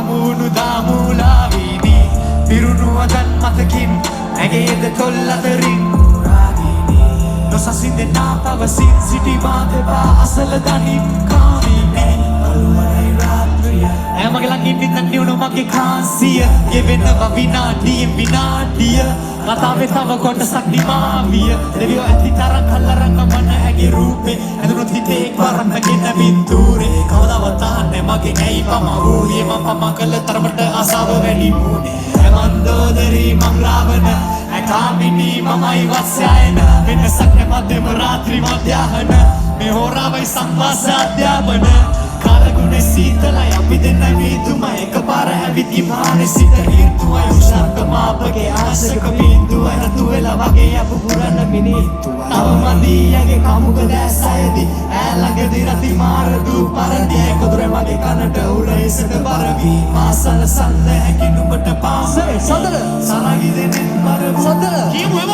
හමුණු දාමූලාවීනි පිරුණුවදන් මතකින් ඇගේද තොල් අතරින් රාගීනි නොසසින්දෙනා පවසින් සිටිමා දෙපා අසල දනින් කාමීනි අලුවරයි රාත්‍රිය ඇමගේ ළඟින් ඉන්න නිවුණු මගේ කාන්සිය ගෙවෙනවා විනාඩියෙන් විනාඩිය කතාවේ තව කොටසක් නිමාවිය දෙවියෝ ඇති තරම් කල්ලරංග මන ඇගේ රූපේ ඇඳුනුත් හිතේ වරන්නගෙන බින්දුරේ කවදාවත් අහන්නේ මගේ ඇයි පමහුවේ මම පම කළ තරමට ආසාව වැඩි වුණේ මන්දෝදරී මං රාවණ ඇකාමිනී මමයි වස්සයන වෙනසක් නැමදෙම රාත්‍රී මධ්‍යාහන මේ හෝරාවයි සංවාස අධ්‍යාපන කාලගුණේ සීතලයි අපි දෙන්න වීදුමයි එකපාර ඇවිත් ඉමානේ සිට ඍතුවයි උෂාර්ක මාපගේ ආශක බින්දුවයි රතු වෙලා වගේ අප පුරන මිනිත්තුවයි තව මදියගේ කමුක දැසයිදී ඈළඟදී රති මාර දූ පරදිය කොදුර මගේ කනට උරයිසට බරවි මාසල සල්ල හැකි නුඹට පාස සදර සරගි දෙනෙන් බර සදර කියමු